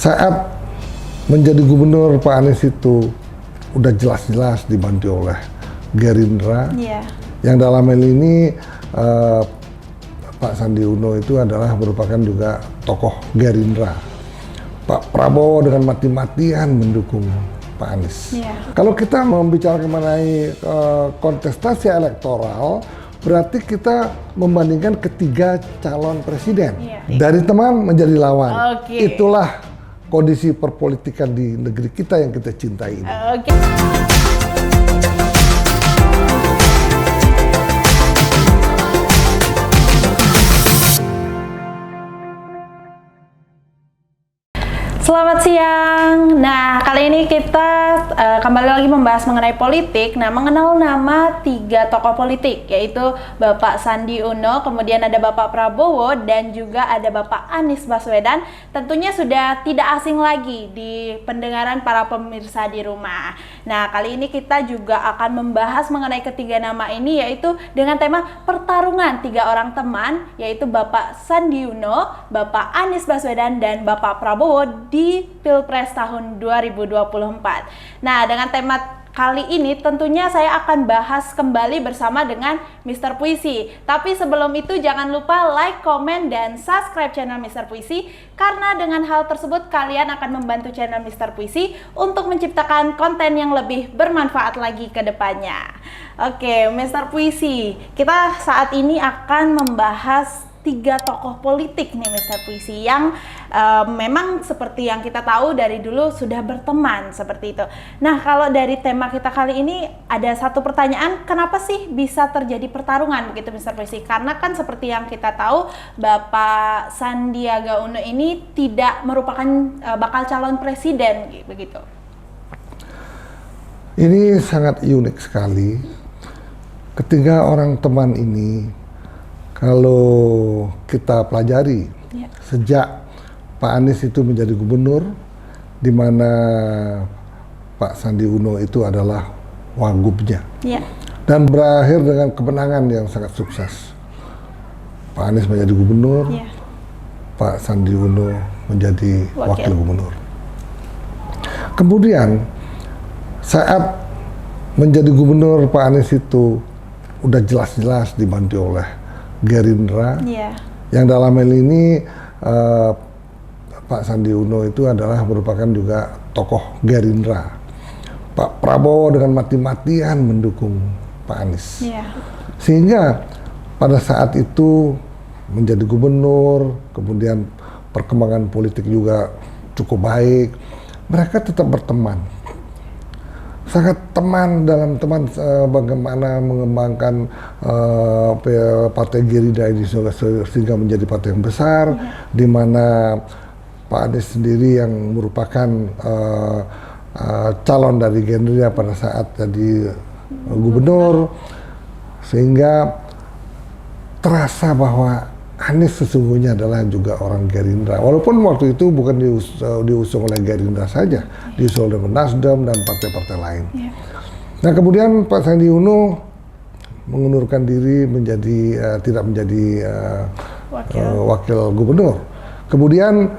Saat menjadi gubernur, Pak Anies itu udah jelas-jelas dibantu oleh Gerindra, yang dalam hal ini Pak Sandi Uno itu adalah merupakan juga tokoh Gerindra. Pak Prabowo dengan mati-matian mendukung Pak Anies. Kalau kita membicarakan mengenai kontestasi elektoral, berarti kita membandingkan ketiga calon presiden. Dari teman menjadi lawan. Itulah kondisi perpolitikan di negeri kita yang kita cintai ini. Selamat siang. Nah, kali ini kita kembali lagi membahas mengenai politik. Nah, mengenal nama 3 tokoh politik, yaitu Bapak Sandi Uno, kemudian ada Bapak Prabowo, dan juga ada Bapak Anies Baswedan. Tentunya sudah tidak asing lagi di pendengaran para pemirsa di rumah. Nah, kali ini kita juga akan membahas mengenai ketiga nama ini, yaitu dengan tema pertarungan 3 orang teman, yaitu Bapak Sandi Uno, Bapak Anies Baswedan, dan Bapak Prabowo di Pilpres tahun 2024. Nah, dengan tema kali ini tentunya saya akan bahas kembali bersama dengan Mr. Puisi. Tapi sebelum itu jangan lupa like, komen, dan subscribe channel Mr. Puisi, karena dengan hal tersebut kalian akan membantu channel Mr. Puisi untuk menciptakan konten yang lebih bermanfaat lagi ke depannya. Oke, Mr. Puisi, kita saat ini akan membahas 3 tokoh politik nih Mr. Puisi yang memang seperti yang kita tahu dari dulu sudah berteman seperti itu. Nah, kalau dari tema kita kali ini ada satu pertanyaan, kenapa sih bisa terjadi pertarungan begitu Mr. Puisi? Karena kan seperti yang kita tahu Bapak Sandiaga Uno ini tidak merupakan bakal calon presiden begitu. Ini sangat unik sekali. Ketiga orang teman ini kalau kita pelajari sejak Pak Anies itu menjadi gubernur, di mana Pak Sandi Uno itu adalah wagubnya, dan berakhir dengan kemenangan yang sangat sukses. Pak Anies menjadi gubernur, Pak Sandi Uno menjadi wakil gubernur. Kemudian saat menjadi gubernur, Pak Anies itu udah jelas-jelas dibantu oleh Gerindra, yang dalam hal ini Pak Sandi Uno itu adalah merupakan juga tokoh Gerindra. Pak Prabowo dengan mati-matian mendukung Pak Anies, sehingga pada saat itu menjadi gubernur, kemudian perkembangan politik juga cukup baik, mereka tetap berteman. Sangat teman dalam teman bagaimana mengembangkan partai Gerindra ini sehingga menjadi partai yang besar, di mana Pak Anies sendiri yang merupakan calon dari Gerindra pada saat jadi gubernur, sehingga terasa bahwa Anies sesungguhnya adalah juga orang Gerindra, walaupun waktu itu bukan diusung oleh Gerindra saja, diusung oleh Nasdem dan partai-partai lain. Nah, kemudian Pak Sandi Uno mengundurkan diri menjadi tidak menjadi wakil gubernur. Kemudian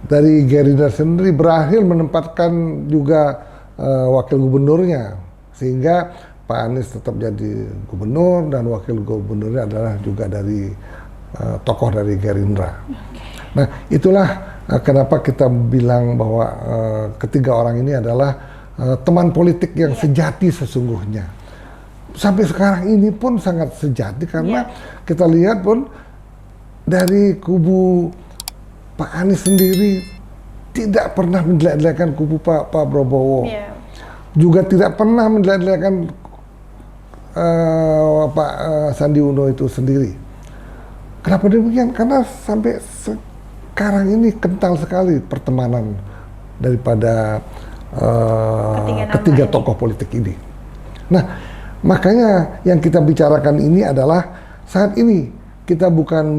dari Gerindra sendiri berakhir menempatkan juga wakil gubernurnya, sehingga Pak Anies tetap jadi gubernur dan wakil gubernurnya adalah juga dari tokoh dari Gerindra. Nah, itulah kenapa kita bilang bahwa ketiga orang ini adalah teman politik yang sejati sesungguhnya. Sampai sekarang ini pun sangat sejati, karena kita lihat pun dari kubu Pak Anies sendiri tidak pernah menjelek-jelekan kubu Pak Prabowo, juga tidak pernah menjelek-jelekan Pak Sandi Uno itu sendiri. Kenapa demikian? Karena sampai sekarang ini kental sekali pertemanan daripada ketiga tokoh politik ini. Nah, makanya yang kita bicarakan ini adalah saat ini kita bukan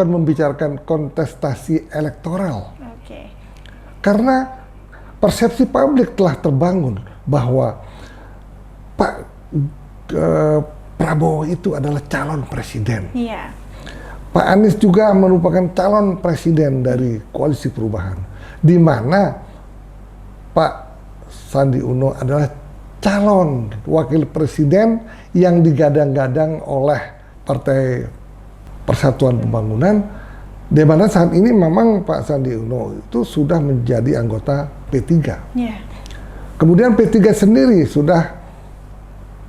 membicarakan kontestasi elektoral. Karena persepsi publik telah terbangun bahwa Pak Prabowo itu adalah calon presiden. Pak Anies juga merupakan calon presiden dari Koalisi Perubahan, di mana Pak Sandi Uno adalah calon wakil presiden yang digadang-gadang oleh Partai Persatuan Pembangunan, di mana saat ini memang Pak Sandi Uno itu sudah menjadi anggota P3. Yeah. Kemudian P3 sendiri sudah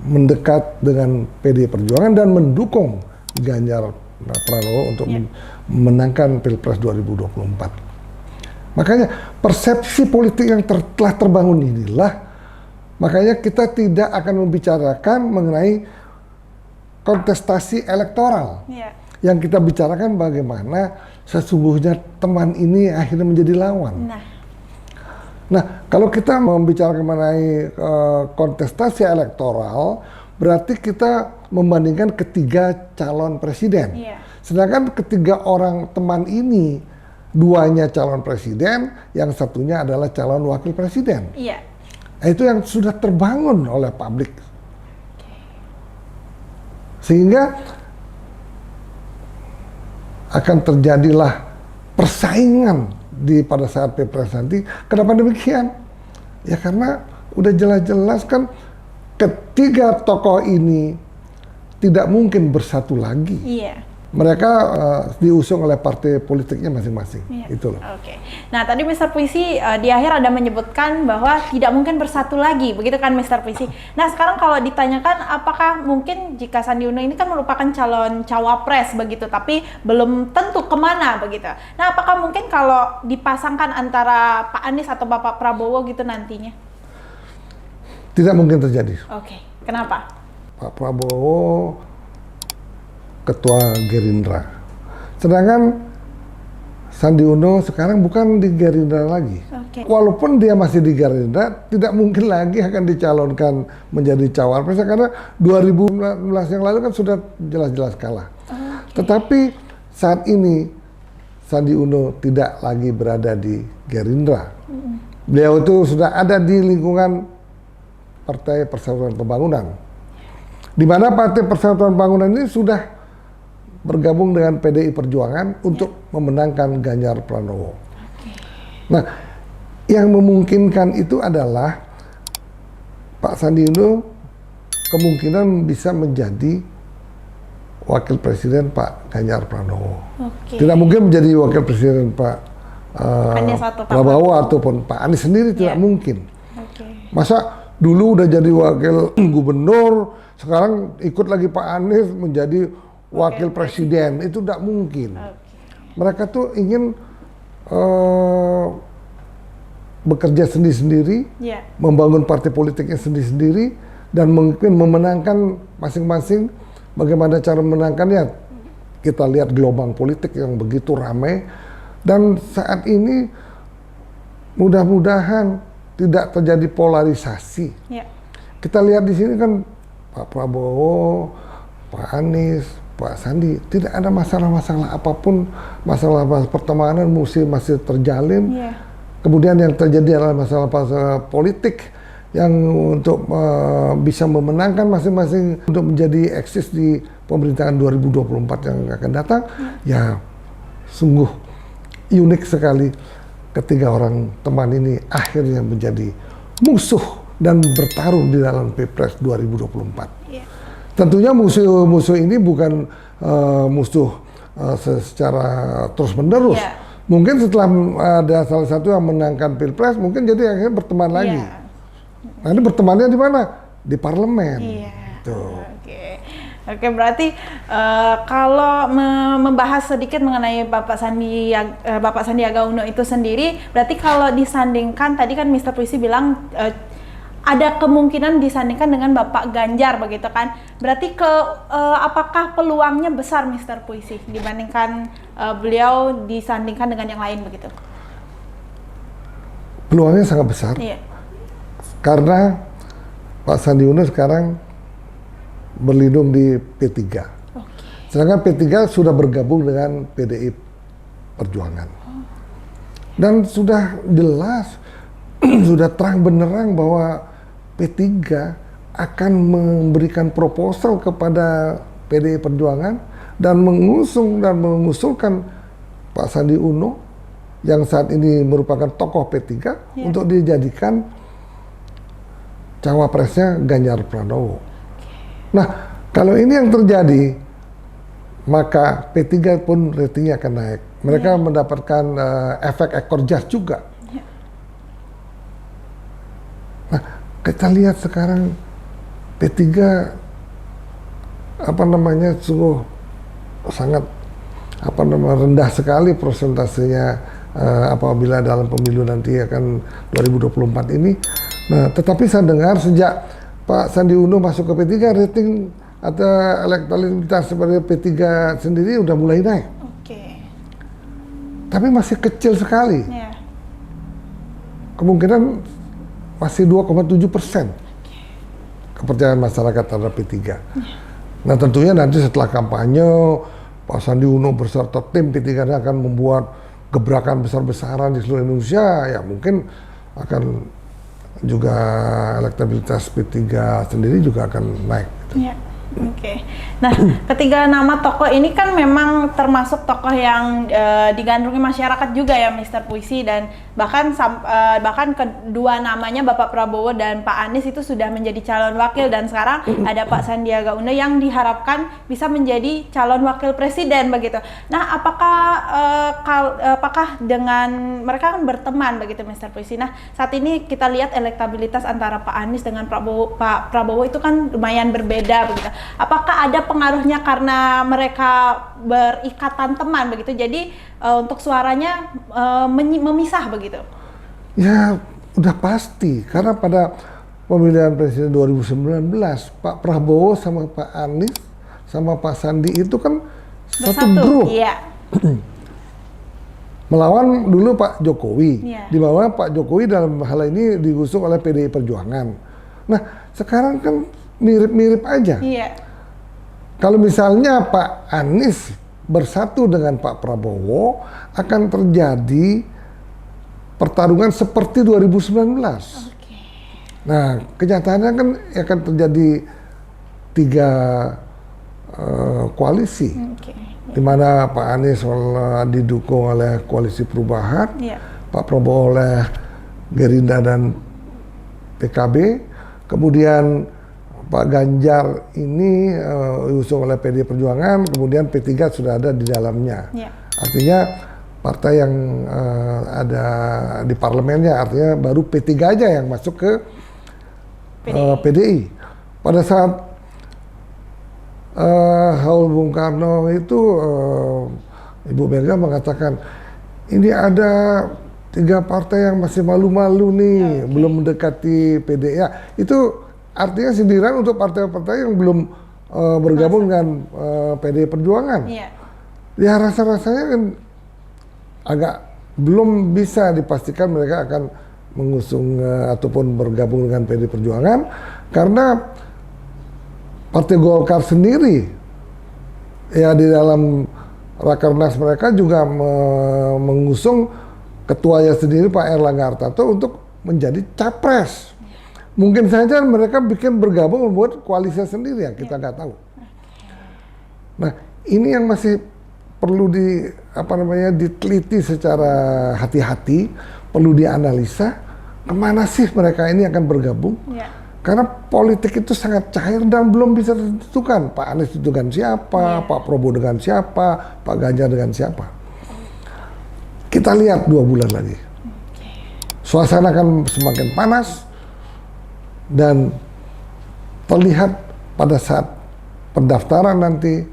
mendekat dengan PD Perjuangan dan mendukung Ganjar Pranowo untuk memenangkan Pilpres 2024. Makanya persepsi politik yang telah terbangun inilah, makanya kita tidak akan membicarakan mengenai kontestasi elektoral. Yeah. Yang kita bicarakan bagaimana sesungguhnya teman ini akhirnya menjadi lawan. Nah, kalau kita membicarakan mengenai kontestasi elektoral, berarti kita membandingkan ketiga calon presiden. Yeah. Sedangkan ketiga orang teman ini, duanya calon presiden, yang satunya adalah calon wakil presiden. Yeah. Nah, itu yang sudah terbangun oleh publik. Sehingga akan terjadilah persaingan pada saat Pilpres nanti. Kenapa demikian? Ya karena udah jelas-jelas kan ketiga tokoh ini tidak mungkin bersatu lagi. Iya. Mereka diusung oleh partai politiknya masing-masing. Iya. Itu loh. Oke. Nah, tadi Mr. Puisi di akhir ada menyebutkan bahwa tidak mungkin bersatu lagi, begitu kan Mr. Puisi? Nah, sekarang kalau ditanyakan apakah mungkin jika Sandi Uno ini kan merupakan calon cawapres begitu, tapi belum tentu kemana begitu. Nah, apakah mungkin kalau dipasangkan antara Pak Anies atau Bapak Prabowo gitu nantinya? Tidak mungkin terjadi. Oke. Kenapa? Pak Prabowo ketua Gerindra. Sedangkan Sandi Uno sekarang bukan di Gerindra lagi. Okay. Walaupun dia masih di Gerindra, tidak mungkin lagi akan dicalonkan menjadi cawapres karena 2019 yang lalu kan sudah jelas-jelas kalah. Okay. Tetapi saat ini Sandi Uno tidak lagi berada di Gerindra. Beliau itu sudah ada di lingkungan Partai Persatuan Pembangunan, di mana Partai Persatuan Pembangunan ini sudah bergabung dengan PDI Perjuangan untuk memenangkan Ganjar Pranowo. Nah, yang memungkinkan itu adalah Pak Sandi Uno kemungkinan bisa menjadi wakil presiden Pak Ganjar Pranowo. Tidak mungkin menjadi wakil presiden Pak Prabowo ataupun Pak Anies sendiri, tidak mungkin. Masa dulu udah jadi wakil gubernur, sekarang ikut lagi Pak Anies menjadi wakil presiden, itu tidak mungkin. Mereka tuh ingin bekerja sendiri-sendiri, membangun partai politiknya sendiri-sendiri, dan mungkin memenangkan masing-masing. Bagaimana cara memenangkannya? Kita lihat gelombang politik yang begitu ramai, dan saat ini mudah-mudahan tidak terjadi polarisasi. Kita lihat di sini kan Pak Prabowo, Pak Anies, Pak Sandi, tidak ada masalah-masalah apapun, masalah pertemanan masih terjalin. Kemudian yang terjadi adalah masalah-masalah politik yang untuk bisa memenangkan masing-masing untuk menjadi eksis di pemerintahan 2024 yang akan datang. Ya, sungguh unik sekali ketiga orang teman ini akhirnya menjadi musuh dan bertarung di dalam Pilpres 2024. Tentunya musuh ini bukan musuh secara terus-menerus. Mungkin setelah ada salah satu yang menangkan Pilpres, mungkin jadi akhirnya berteman lagi. Nanti bertemannya di mana? Di parlemen. Tuh. Oke, berarti kalau membahas sedikit mengenai Bapak Sandiaga Uno itu sendiri, berarti kalau disandingkan, tadi kan Mr. Puisi bilang ada kemungkinan disandingkan dengan Bapak Ganjar begitu kan? Berarti apakah peluangnya besar Mr. Puisi dibandingkan beliau disandingkan dengan yang lain begitu? Peluangnya sangat besar. Karena Pak Sandi Uno sekarang berlindung di P3. Sedangkan P3 sudah bergabung dengan PDI Perjuangan. Dan sudah jelas, sudah terang benderang bahwa P3 akan memberikan proposal kepada PDI Perjuangan dan mengusung dan mengusulkan Pak Sandi Uno yang saat ini merupakan tokoh P3 untuk dijadikan cawapresnya Ganjar Pranowo. Nah, kalau ini yang terjadi, maka P3 pun ratingnya akan naik. Mereka mendapatkan efek ekor jas juga. Nah, kita lihat sekarang P3 sungguh sangat rendah sekali persentasenya apabila dalam pemilu nanti akan 2024 ini. Nah, tetapi saya dengar sejak Pak Sandi Uno masuk ke P3, rating atau elektabilitas sebagai P3 sendiri udah mulai naik. Tapi masih kecil sekali. Kemungkinan masih 2,7% kepercayaan masyarakat terhadap P3. Nah, tentunya nanti setelah kampanye Pak Sandi Uno beserta tim P3 akan membuat gebrakan besar-besaran di seluruh Indonesia, ya mungkin akan juga elektabilitas P3 sendiri juga akan naik. Nah, ketiga nama tokoh ini kan memang termasuk tokoh yang digandrungi masyarakat juga ya, Mr. Puisi, dan bahkan kedua namanya Bapak Prabowo dan Pak Anies itu sudah menjadi calon wakil, dan sekarang ada Pak Sandiaga Uno yang diharapkan bisa menjadi calon wakil presiden begitu. Nah, apakah dengan mereka kan berteman begitu, Mr. Puisi. Nah, saat ini kita lihat elektabilitas antara Pak Anies dengan Pak Prabowo itu kan lumayan berbeda begitu. Apakah ada pengaruhnya karena mereka berikatan teman begitu, jadi untuk suaranya memisah begitu? Ya udah pasti, karena pada pemilihan presiden 2019 Pak Prabowo sama Pak Anies sama Pak Sandi itu kan satu grup. Melawan dulu Pak Jokowi, di bawah Pak Jokowi dalam hal ini diusung oleh PDI Perjuangan. Nah, sekarang kan mirip-mirip aja. Kalau misalnya Pak Anies bersatu dengan Pak Prabowo, akan terjadi pertarungan seperti 2019. Nah, kenyataannya kan akan terjadi 3 koalisi, di mana Pak Anies didukung oleh Koalisi Perubahan, Pak Prabowo oleh Gerindra dan PKB, kemudian Pak Ganjar ini diusung oleh PDI Perjuangan, kemudian P3 sudah ada di dalamnya. Artinya partai yang ada di parlemennya, artinya baru P3 aja yang masuk ke PDI. Pada saat haul Bung Karno itu Ibu Mega mengatakan ini ada 3 partai yang masih malu-malu nih, belum mendekati PDI. Ya, itu artinya sindiran untuk partai-partai yang belum bergabung dengan PDI Perjuangan. Ya rasa-rasanya kan agak belum bisa dipastikan mereka akan mengusung ataupun bergabung dengan PDI Perjuangan, karena Partai Golkar sendiri ya di dalam Rakernas mereka juga mengusung ketuanya sendiri Pak Erlangga Hartarto untuk menjadi capres. Mungkin saja mereka bergabung membuat koalisi sendiri, ya kita nggak tahu. Nah, ini yang masih perlu diteliti secara hati-hati, perlu dianalisa kemana sih mereka ini akan bergabung. Karena politik itu sangat cair dan belum bisa ditentukan. Pak Anies itu dengan siapa, Pak Prabowo dengan siapa, Pak Ganjar dengan siapa. Kita lihat 2 bulan lagi. Suasana akan semakin panas, dan terlihat pada saat pendaftaran nanti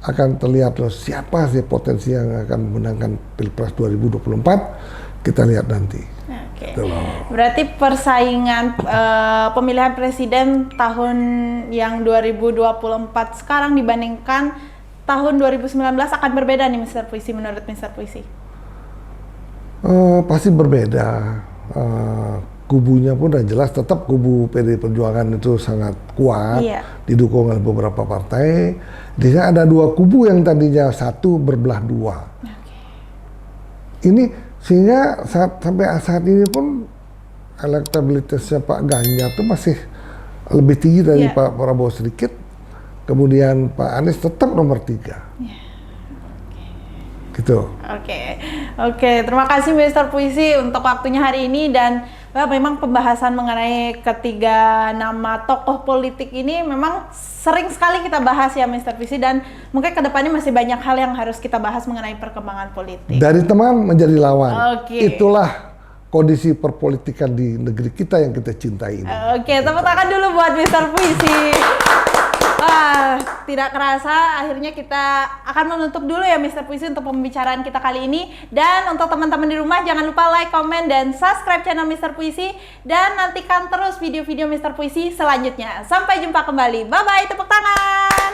akan terlihat loh siapa sih potensi yang akan memenangkan Pilpres 2024, kita lihat nanti. Berarti persaingan pemilihan presiden tahun yang 2024 sekarang dibandingkan tahun 2019 akan berbeda nih, Mr. Puisi, menurut Mr. Puisi? Pasti berbeda. Kubunya pun udah jelas, tetap kubu PDI Perjuangan itu sangat kuat, didukung oleh beberapa partai. Di sana ada 2 kubu yang tadinya satu berbelah 2. Ini sehingga sampai saat ini pun elektabilitasnya Pak Ganjar itu masih lebih tinggi dari Pak Prabowo sedikit, kemudian Pak Anies tetap nomor 3. Gitu. Oke, terima kasih Mr. Puisi untuk waktunya hari ini, dan memang pembahasan mengenai ketiga nama tokoh politik ini memang sering sekali kita bahas ya Mr. Puisi, dan mungkin kedepannya masih banyak hal yang harus kita bahas mengenai perkembangan politik. Dari teman menjadi lawan. Oke. Itulah kondisi perpolitikan di negeri kita yang kita cintai ini. Oke, tepuk tangan dulu buat Mr. Puisi. Wah, tidak kerasa akhirnya kita akan menutup dulu ya Mr. Puisi untuk pembicaraan kita kali ini. Dan untuk teman-teman di rumah jangan lupa like, comment, dan subscribe channel Mr. Puisi. Dan nantikan terus video-video Mr. Puisi selanjutnya. Sampai jumpa kembali. Bye-bye, tepuk tangan.